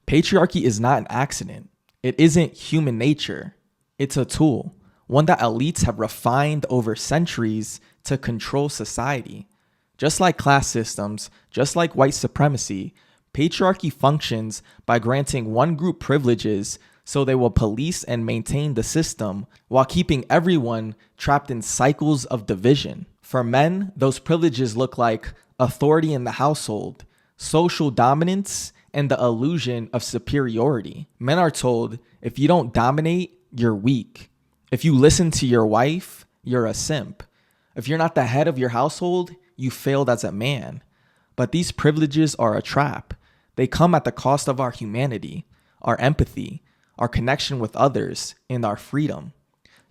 Patriarchy is not an accident. It isn't human nature. It's a tool, one that elites have refined over centuries to control society. Just like class systems, just like white supremacy, patriarchy functions by granting one group privileges so they will police and maintain the system while keeping everyone trapped in cycles of division. For men, those privileges look like authority in the household, social dominance, and the illusion of superiority. Men are told, if you don't dominate, you're weak. If you listen to your wife, you're a simp. If you're not the head of your household, you failed as a man. But these privileges are a trap. They come at the cost of our humanity, our empathy, our connection with others, and our freedom.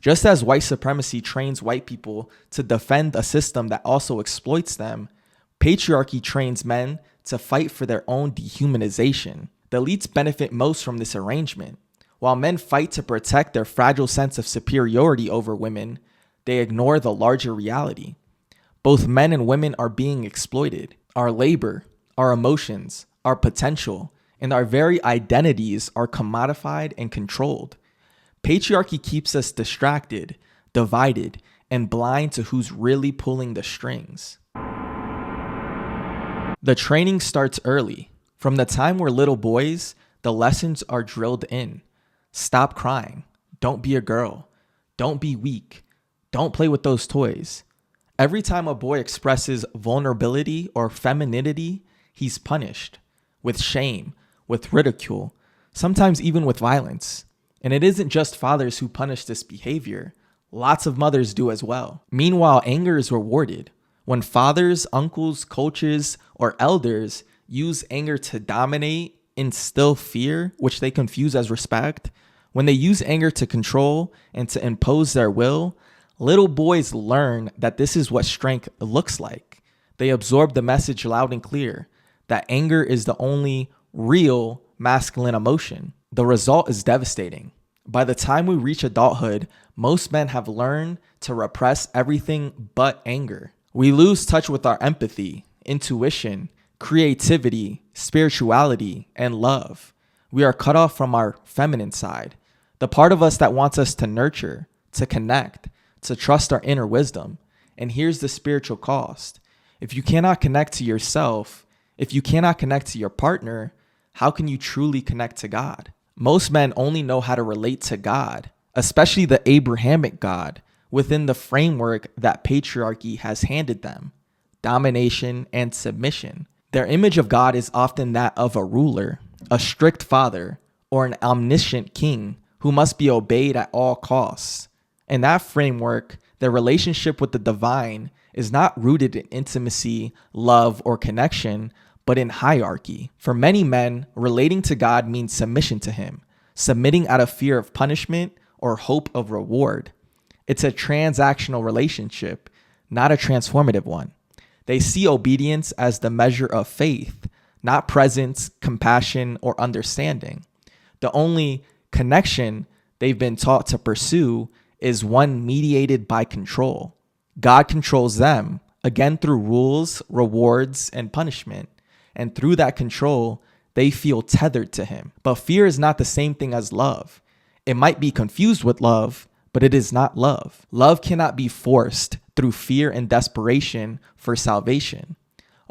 Just as white supremacy trains white people to defend a system that also exploits them, patriarchy trains men to fight for their own dehumanization. The elites benefit most from this arrangement. While men fight to protect their fragile sense of superiority over women, they ignore the larger reality. Both men and women are being exploited. Our labor, our emotions, our potential, and our very identities are commodified and controlled. Patriarchy keeps us distracted, divided, and blind to who's really pulling the strings. The training starts early. From the time we're little boys, the lessons are drilled in. Stop crying. Don't be a girl. Don't be weak. Don't play with those toys. Every time a boy expresses vulnerability or femininity, he's punished with shame, with ridicule, sometimes even with violence. And it isn't just fathers who punish this behavior. Lots of mothers do as well. Meanwhile, anger is rewarded. When fathers, uncles, coaches, or elders use anger to dominate, instill fear, which they confuse as respect, when they use anger to control and to impose their will, little boys learn that this is what strength looks like. They absorb the message loud and clear that anger is the only real masculine emotion. The result is devastating. By the time we reach adulthood, most men have learned to repress everything but anger. We lose touch with our empathy, intuition, creativity, spirituality, and love. We are cut off from our feminine side, the part of us that wants us to nurture, to connect, to trust our inner wisdom. And here's the spiritual cost. If you cannot connect to yourself, if you cannot connect to your partner, how can you truly connect to God? Most men only know how to relate to God, especially the Abrahamic God, within the framework that patriarchy has handed them: domination and submission. Their image of God is often that of a ruler, a strict father, or an omniscient king who must be obeyed at all costs. In that framework, their relationship with the divine is not rooted in intimacy, love, or connection, but in hierarchy. For many men, relating to God means submission to him, submitting out of fear of punishment or hope of reward. It's a transactional relationship, not a transformative one. They see obedience as the measure of faith, not presence, compassion, or understanding. The only connection they've been taught to pursue is one mediated by control. God controls them, again through rules, rewards, and punishment. And through that control, they feel tethered to him. But fear is not the same thing as love. It might be confused with love, but it is not love. Love cannot be forced through fear and desperation for salvation.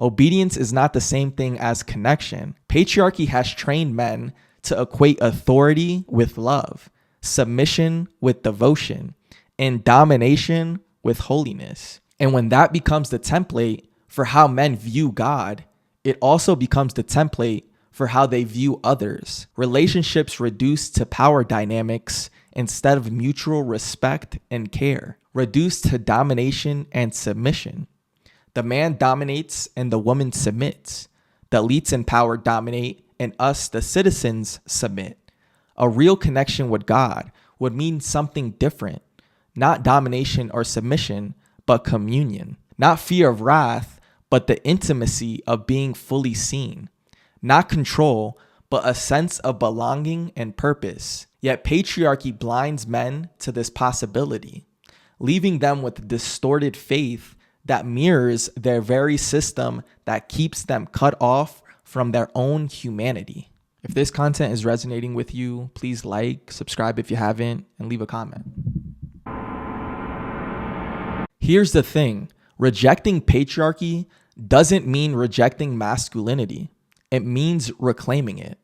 Obedience is not the same thing as connection. Patriarchy has trained men to equate authority with love, submission with devotion, and domination with holiness. And when that becomes the template for how men view God, it also becomes the template for how they view others. Relationships reduced to power dynamics instead of mutual respect and care, reduced to domination and submission. The man dominates and the woman submits. The elites in power dominate and us, the citizens, submit. A real connection with God would mean something different, not domination or submission, but communion. Not fear of wrath, but the intimacy of being fully seen. Not control, but a sense of belonging and purpose. Yet patriarchy blinds men to this possibility, leaving them with distorted faith that mirrors their very system that keeps them cut off from their own humanity. If this content is resonating with you, please like, subscribe if you haven't, and leave a comment. Here's the thing. Rejecting patriarchy doesn't mean rejecting masculinity. It means reclaiming it.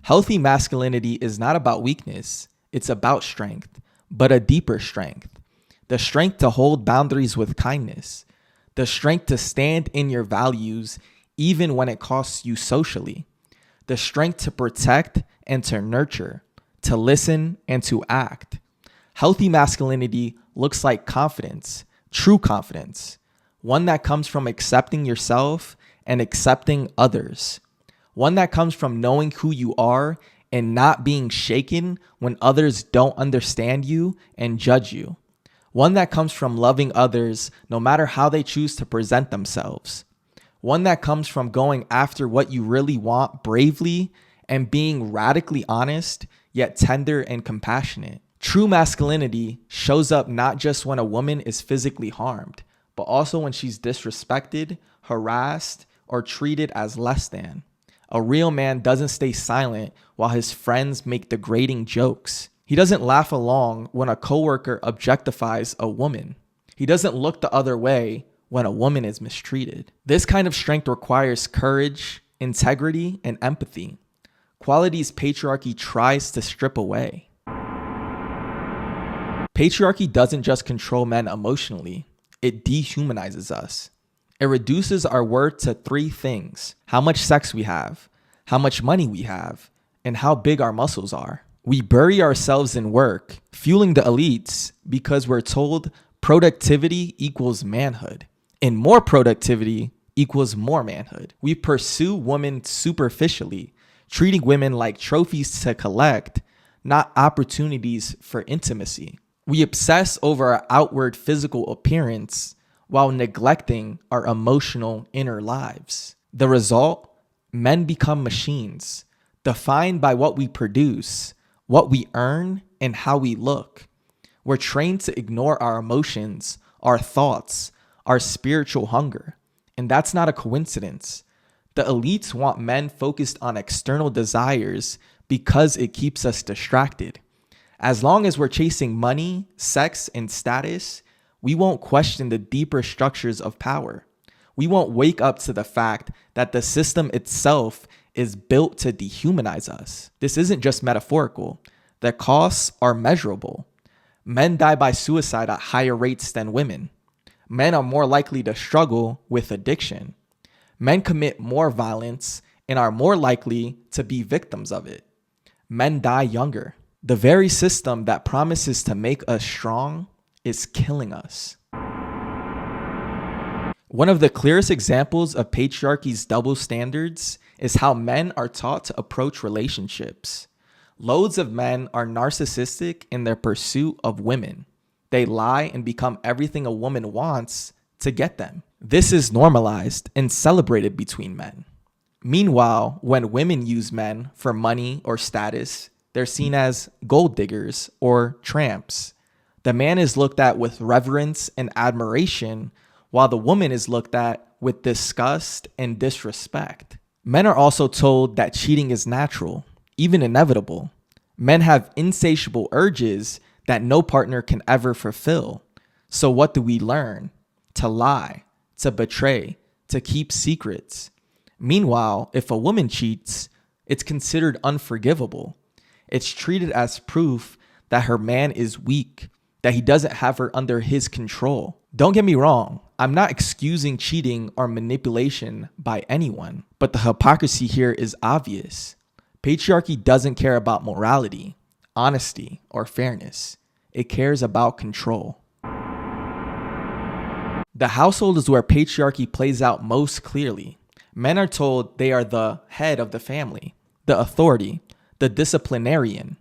Healthy masculinity is not about weakness. It's about strength, but a deeper strength. The strength to hold boundaries with kindness. The strength to stand in your values even when it costs you socially. The strength to protect and to nurture, to listen and to act. Healthy masculinity looks like confidence, true confidence, one that comes from accepting yourself and accepting others, one that comes from knowing who you are and not being shaken when others don't understand you and judge you, one that comes from loving others no matter how they choose to present themselves. One that comes from going after what you really want bravely and being radically honest, yet tender and compassionate. True masculinity shows up not just when a woman is physically harmed, but also when she's disrespected, harassed, or treated as less than. A real man doesn't stay silent while his friends make degrading jokes. He doesn't laugh along when a coworker objectifies a woman. He doesn't look the other way when a woman is mistreated. This kind of strength requires courage, integrity, and empathy, qualities patriarchy tries to strip away. Patriarchy doesn't just control men emotionally, it dehumanizes us. It reduces our worth to three things: how much sex we have, how much money we have, and how big our muscles are. We bury ourselves in work, fueling the elites because we're told productivity equals manhood. And more productivity equals more manhood. We pursue women superficially, treating women like trophies to collect, not opportunities for intimacy. We obsess over our outward physical appearance while neglecting our emotional inner lives. The result? Men become machines, defined by what we produce, what we earn, and how we look. We're trained to ignore our emotions, our thoughts, our spiritual hunger. And that's not a coincidence. The elites want men focused on external desires because it keeps us distracted. As long as we're chasing money, sex, and status, we won't question the deeper structures of power. We won't wake up to the fact that the system itself is built to dehumanize us. This isn't just metaphorical. The costs are measurable. Men die by suicide at higher rates than women. Men are more likely to struggle with addiction. Men commit more violence and are more likely to be victims of it. Men die younger. The very system that promises to make us strong is killing us. One of the clearest examples of patriarchy's double standards is how men are taught to approach relationships. Loads of men are narcissistic in their pursuit of women. They lie and become everything a woman wants to get them. This is normalized and celebrated between men. Meanwhile, when women use men for money or status, they're seen as gold diggers or tramps. The man is looked at with reverence and admiration, while the woman is looked at with disgust and disrespect. Men are also told that cheating is natural, even inevitable. Men have insatiable urges that no partner can ever fulfill. So what do we learn? To lie, to betray, to keep secrets. Meanwhile, if a woman cheats, it's considered unforgivable. It's treated as proof that her man is weak, that he doesn't have her under his control. Don't get me wrong, I'm not excusing cheating or manipulation by anyone, but the hypocrisy here is obvious. Patriarchy doesn't care about morality, honesty, or fairness. It cares about control. The household is where patriarchy plays out most clearly. Men are told they are the head of the family, the authority, the disciplinarian.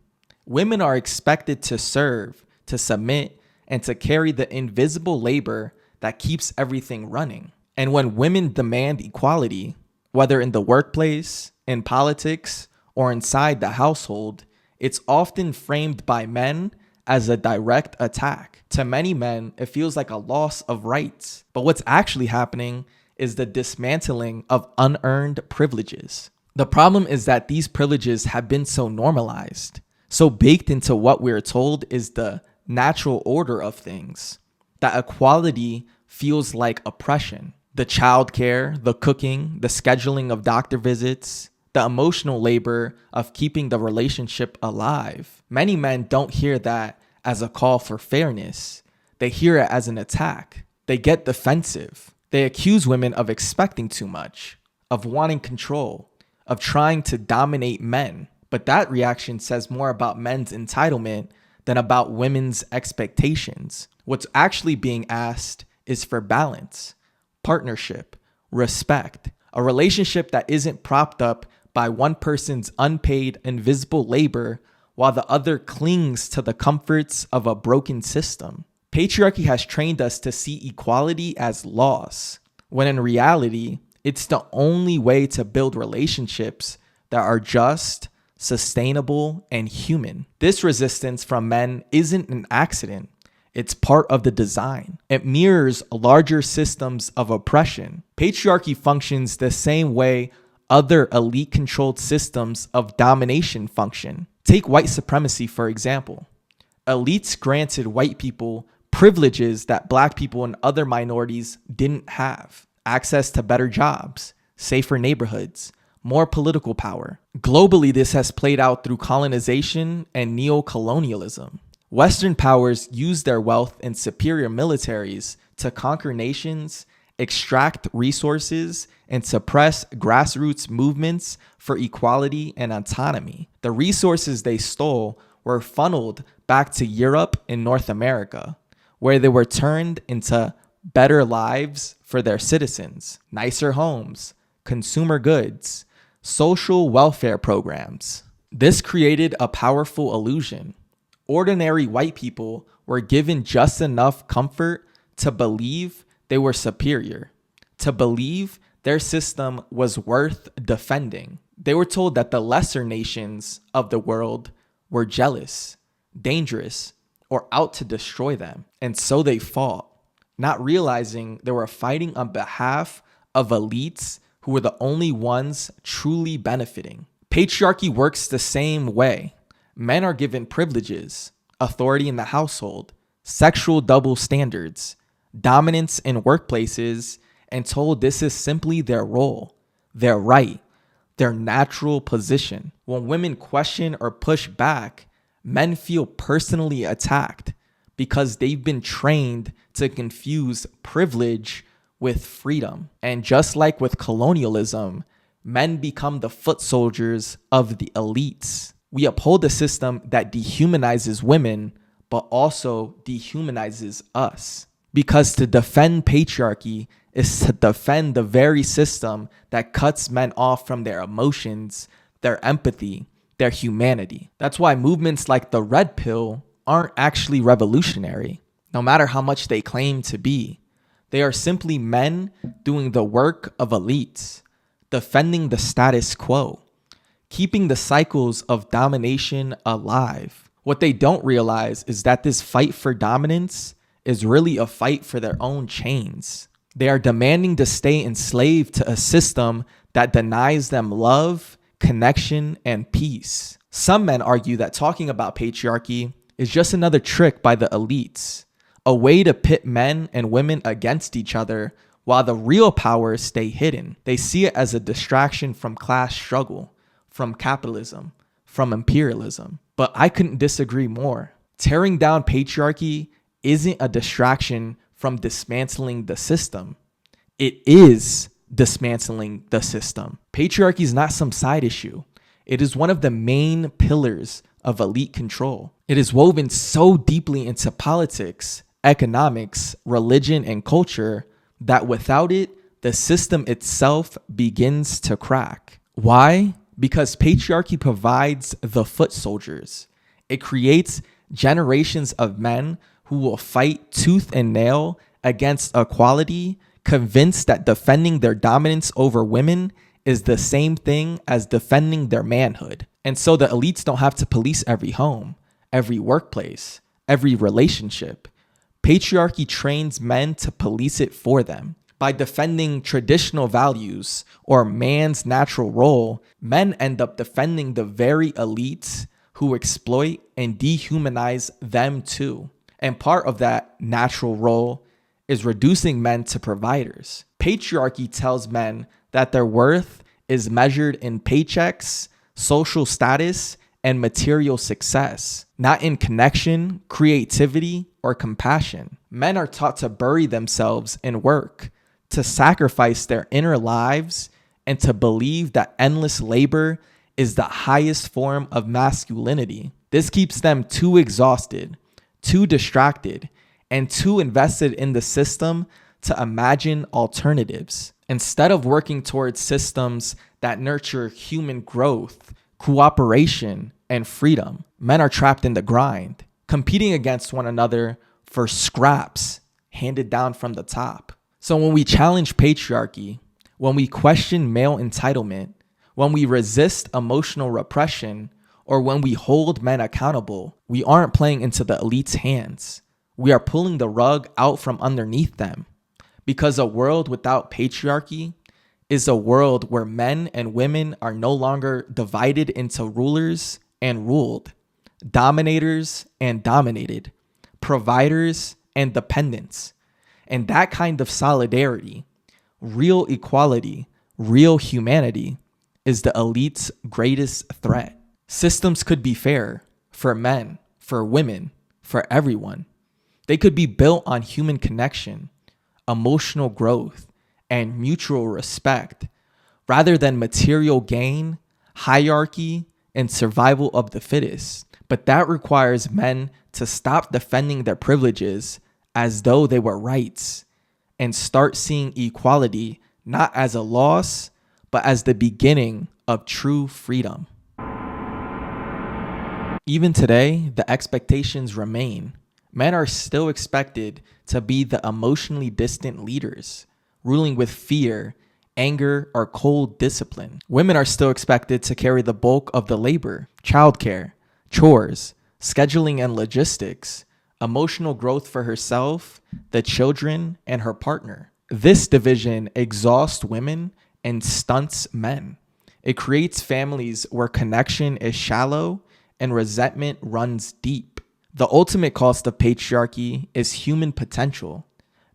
Women are expected to serve, to submit, and to carry the invisible labor that keeps everything running. And when women demand equality, whether in the workplace, in politics, or inside the household, it's often framed by men as a direct attack. To many men, it feels like a loss of rights. But what's actually happening is the dismantling of unearned privileges. The problem is that these privileges have been so normalized, so baked into what we're told is the natural order of things, that equality feels like oppression. The childcare, the cooking, the scheduling of doctor visits, the emotional labor of keeping the relationship alive. Many men don't hear that as a call for fairness. They hear it as an attack. They get defensive. They accuse women of expecting too much, of wanting control, of trying to dominate men. But that reaction says more about men's entitlement than about women's expectations. What's actually being asked is for balance, partnership, respect, a relationship that isn't propped up by one person's unpaid, invisible labor while the other clings to the comforts of a broken system. Patriarchy has trained us to see equality as loss, when in reality, it's the only way to build relationships that are just, sustainable, and human. This resistance from men isn't an accident. It's part of the design. It mirrors larger systems of oppression. Patriarchy functions the same way other elite-controlled systems of domination function. Take white supremacy, for example. Elites granted white people privileges that black people and other minorities didn't have. Access to better jobs, safer neighborhoods, more political power. Globally, this has played out through colonization and neo-colonialism. Western powers use their wealth and superior militaries to conquer nations, extract resources, and suppress grassroots movements for equality and autonomy. The resources they stole were funneled back to Europe and North America, where they were turned into better lives for their citizens, nicer homes, consumer goods, social welfare programs. This created a powerful illusion. Ordinary white people were given just enough comfort to believe they were superior, to believe their system was worth defending. They were told that the lesser nations of the world were jealous, dangerous, or out to destroy them. And so they fought, not realizing they were fighting on behalf of elites who were the only ones truly benefiting. Patriarchy works the same way. Men are given privileges, authority in the household, sexual double standards, dominance in workplaces, and told this is simply their role, their right, their natural position. When women question or push back, men feel personally attacked because they've been trained to confuse privilege with freedom. And just like with colonialism, men become the foot soldiers of the elites. We uphold a system that dehumanizes women, but also dehumanizes us. Because to defend patriarchy is to defend the very system that cuts men off from their emotions, their empathy, their humanity. That's why movements like the Red Pill aren't actually revolutionary, no matter how much they claim to be. They are simply men doing the work of elites, defending the status quo, keeping the cycles of domination alive. What they don't realize is that this fight for dominance is really a fight for their own chains. They are demanding to stay enslaved to a system that denies them love, connection, and peace. Some men argue that talking about patriarchy is just another trick by the elites, a way to pit men and women against each other while the real powers stay hidden. They see it as a distraction from class struggle, from capitalism, from imperialism. But I couldn't disagree more. Tearing down patriarchy isn't a distraction from dismantling the system. It is dismantling the system. Patriarchy is not some side issue. It is one of the main pillars of elite control. It is woven so deeply into politics, economics, religion, and culture that without it, the system itself begins to crack. Why? Because patriarchy provides the foot soldiers. It creates generations of men who will fight tooth and nail against equality, convinced that defending their dominance over women is the same thing as defending their manhood. And so the elites don't have to police every home, every workplace, every relationship. Patriarchy trains men to police it for them. By defending traditional values or man's natural role, men end up defending the very elites who exploit and dehumanize them too. And part of that natural role is reducing men to providers. Patriarchy tells men that their worth is measured in paychecks, social status, and material success, not in connection, creativity, or compassion. Men are taught to bury themselves in work, to sacrifice their inner lives, and to believe that endless labor is the highest form of masculinity. This keeps them too exhausted, too distracted, and too invested in the system to imagine alternatives. Instead of working towards systems that nurture human growth, cooperation, and freedom, men are trapped in the grind, competing against one another for scraps handed down from the top. So when we challenge patriarchy, when we question male entitlement, when we resist emotional repression, or when we hold men accountable, we aren't playing into the elite's hands. We are pulling the rug out from underneath them. Because a world without patriarchy is a world where men and women are no longer divided into rulers and ruled, dominators and dominated, providers and dependents. And that kind of solidarity, real equality, real humanity, is the elite's greatest threat. Systems could be fair for men, for women, for everyone. They could be built on human connection, emotional growth, and mutual respect, rather than material gain, hierarchy, and survival of the fittest. But that requires men to stop defending their privileges as though they were rights and start seeing equality not as a loss, but as the beginning of true freedom. Even today, the expectations remain. Men are still expected to be the emotionally distant leaders, ruling with fear, anger, or cold discipline. Women are still expected to carry the bulk of the labor, childcare, chores, scheduling and logistics, emotional growth for herself, the children, and her partner. This division exhausts women and stunts men. It creates families where connection is shallow and resentment runs deep. The ultimate cost of patriarchy is human potential.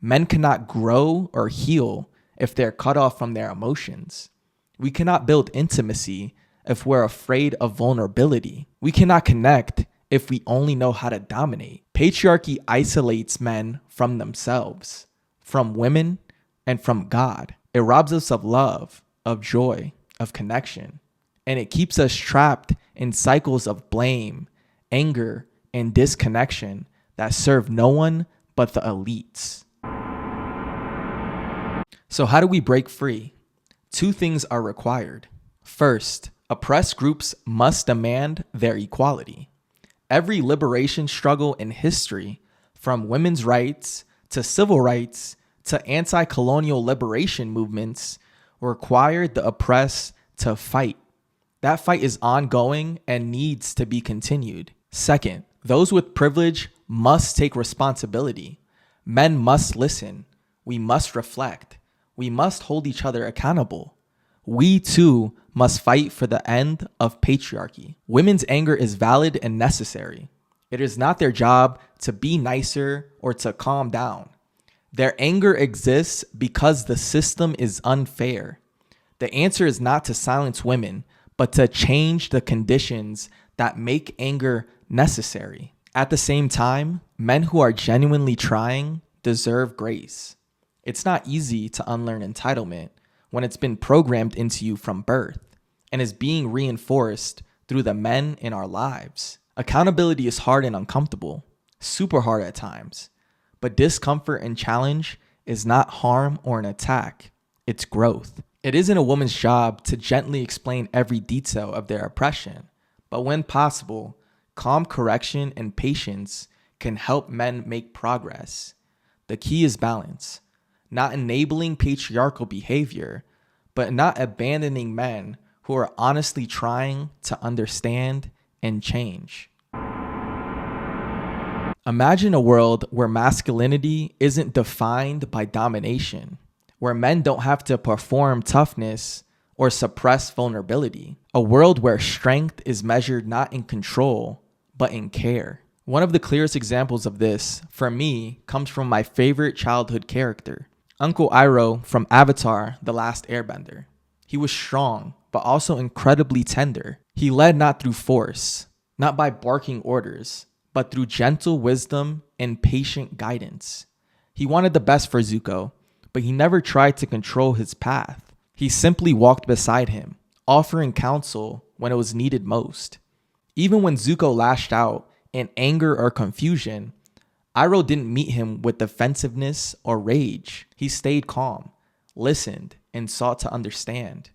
Men cannot grow or heal if they're cut off from their emotions. We cannot build intimacy if we're afraid of vulnerability. We cannot connect if we only know how to dominate. Patriarchy isolates men from themselves, from women, and from God. It robs us of love, of joy, of connection, and it keeps us trapped in cycles of blame, anger, and disconnection that serve no one but the elites. So how do we break free? Two things are required. First, oppressed groups must demand their equality. Every liberation struggle in history, from women's rights to civil rights to anti-colonial liberation movements, required the oppressed to fight. That fight is ongoing and needs to be continued. Second, those with privilege must take responsibility. Men must listen. We must reflect. We must hold each other accountable. We too must fight for the end of patriarchy. Women's anger is valid and necessary. It is not their job to be nicer or to calm down. Their anger exists because the system is unfair. The answer is not to silence women, but to change the conditions that make anger necessary. At the same time, men who are genuinely trying deserve grace. It's not easy to unlearn entitlement when it's been programmed into you from birth and is being reinforced through the men in our lives. Accountability is hard and uncomfortable, super hard at times, but discomfort and challenge is not harm or an attack, it's growth. It isn't a woman's job to gently explain every detail of their oppression, but when possible, calm correction and patience can help men make progress. The key is balance, not enabling patriarchal behavior, but not abandoning men who are honestly trying to understand and change. Imagine a world where masculinity isn't defined by domination, where men don't have to perform toughness or suppress vulnerability. A world where strength is measured not in control, but in care. One of the clearest examples of this, for me, comes from my favorite childhood character, Uncle Iroh from Avatar: The Last Airbender. He was strong, but also incredibly tender. He led not through force, not by barking orders, but through gentle wisdom and patient guidance. He wanted the best for Zuko, but he never tried to control his path. He simply walked beside him, offering counsel when it was needed most. Even when Zuko lashed out in anger or confusion, Iroh didn't meet him with defensiveness or rage. He stayed calm, listened, and sought to understand.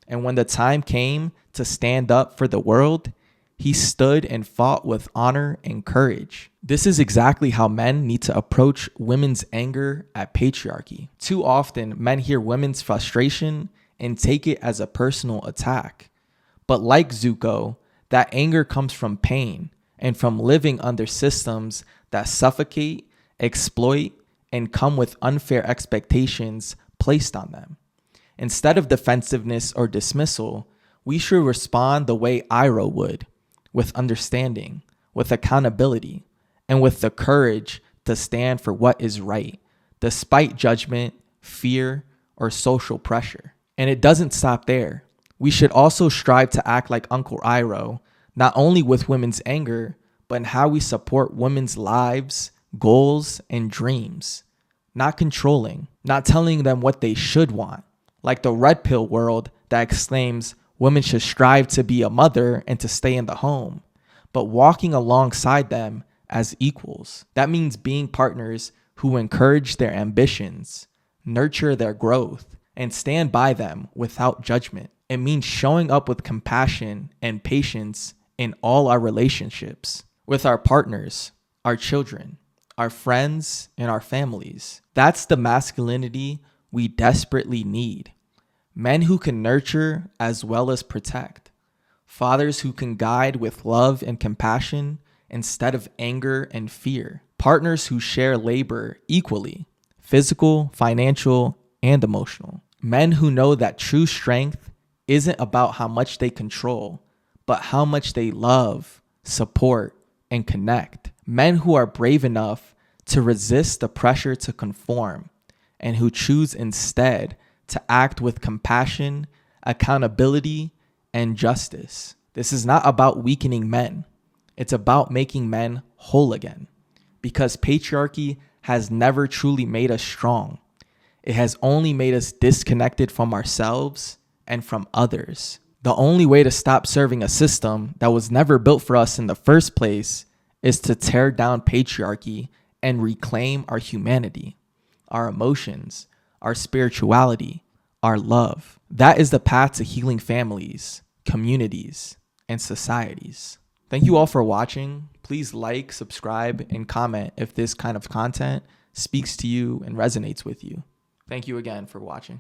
And when the time came to stand up for the world, he stood and fought with honor and courage. This is exactly how men need to approach women's anger at patriarchy. Too often, men hear women's frustration and take it as a personal attack. But like Zuko, that anger comes from pain and from living under systems that suffocate, exploit, and come with unfair expectations placed on them. Instead of defensiveness or dismissal, we should respond the way Iroh would, with understanding, with accountability, and with the courage to stand for what is right, despite judgment, fear, or social pressure. And it doesn't stop there. We should also strive to act like Uncle Iroh, not only with women's anger, but in how we support women's lives, goals, and dreams. Not controlling, not telling them what they should want, like the red pill world that exclaims women should strive to be a mother and to stay in the home, but walking alongside them as equals. That means being partners who encourage their ambitions, nurture their growth, and stand by them without judgment. It means showing up with compassion and patience in all our relationships, with our partners, our children, our friends, and our families. That's the masculinity we desperately need. Men who can nurture as well as protect. Fathers who can guide with love and compassion instead of anger and fear. Partners who share labor equally, physical, financial, and emotional. Men who know that true strength isn't about how much they control, but how much they love, support, and connect. Men who are brave enough to resist the pressure to conform and who choose instead to act with compassion, accountability, and justice. This is not about weakening men. It's about making men whole again. Because patriarchy has never truly made us strong. It has only made us disconnected from ourselves and from others. The only way to stop serving a system that was never built for us in the first place is to tear down patriarchy and reclaim our humanity, our emotions, our spirituality, our love. That is the path to healing families, communities, and societies. Thank you all for watching. Please like, subscribe, and comment if this kind of content speaks to you and resonates with you. Thank you again for watching.